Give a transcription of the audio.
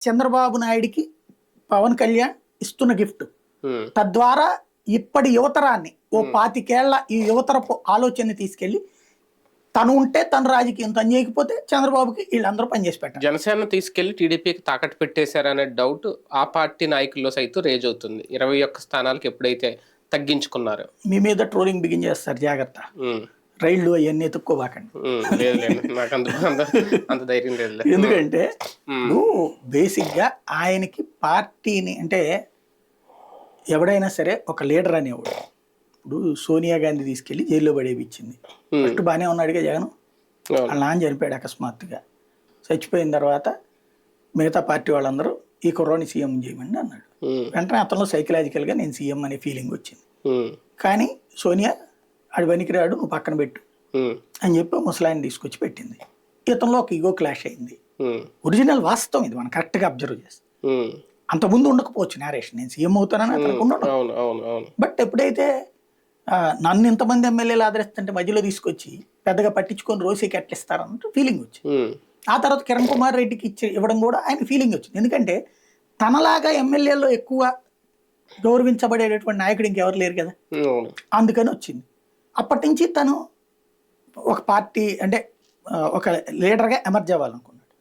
చంద్రబాబు నాయుడికి పవన్ కళ్యాణ్ ఇస్తున్న గిఫ్ట్. తద్వారా ఇప్పటి యువతరాన్ని ఓ 25 ఏళ్ల ఈ యువతరపు ఆలోచనని తీసుకెళ్లి తను ఉంటే తన రాజకీయం, తను చేయకపోతే చంద్రబాబుకి వీళ్ళందరూ పనిచేసి పెట్టారు. జనసేన తీసుకెళ్లి టీడీపీకి తాకట్టు పెట్టేశారనే డౌట్ ఆ పార్టీ నాయకుల్లో సైతం రేజ్ అవుతుంది. 21 స్థానాలకు ఎప్పుడైతే తగ్గించుకున్నారు. మీ మీద ట్రోలింగ్ బిగిన్ చేస్తారు, జాగ్రత్త. రైళ్లు అవన్నీ ఎత్తుక్కోబాకండి. నాకు అంత ధైర్యం లేదు. ఎందుకంటే బేసిక్ గా ఆయనకి పార్టీని అంటే ఎవడైనా సరే ఒక లీడర్ అనేవాడు. ఇప్పుడు సోనియా గాంధీ తీసుకెళ్లి జైల్లో పడేపించింది. ఫస్ట్ బాగానే ఉన్నాడుగా జగన్. వాళ్ళ నాన్న చనిపోయాడు అకస్మాత్తుగా. చచ్చిపోయిన తర్వాత మిగతా పార్టీ వాళ్ళందరూ ఈ కుర్రోని సీఎం చేయమని అన్నాడు. వెంటనే అతను సైకలాజికల్ గా నేను సీఎం అనే ఫీలింగ్ వచ్చింది. కానీ సోనియా ఆడు పనికిరాడు, నువ్వు పక్కన పెట్టు అని చెప్పి ముసలాయిని తీసుకొచ్చి పెట్టింది. ఇతనిలో ఒక ఈగో క్లాష్ అయింది. ఒరిజినల్ వాస్తవం ఇది, మనం కరెక్ట్ గా అబ్జర్వ్ చేస్తాం. అంతకుముందు ఉండకపోవచ్చు నేరేషన్, నేను సీఎం అవుతానని అతనికి ఉండడం. బట్ ఎప్పుడైతే నన్ను ఇంతమంది ఎమ్మెల్యేలు ఆదరిస్తుంటే మధ్యలో తీసుకొచ్చి పెద్దగా పట్టించుకొని రోసీకి ఎట్లిస్తారన్నట్టు ఫీలింగ్ వచ్చింది. ఆ తర్వాత కిరణ్ కుమార్ రెడ్డికి ఇవ్వడం కూడా ఆయన ఫీలింగ్ వచ్చింది. ఎందుకంటే తనలాగా ఎమ్మెల్యేలో ఎక్కువ గౌరవించబడేటటువంటి నాయకుడు ఇంకెవరు లేరు కదా, అందుకని వచ్చింది. అప్పటి నుంచి తను ఒక పార్టీ అంటే ఒక లీడర్గా ఎమర్జ్ అవ్వాలనుకున్నాడు.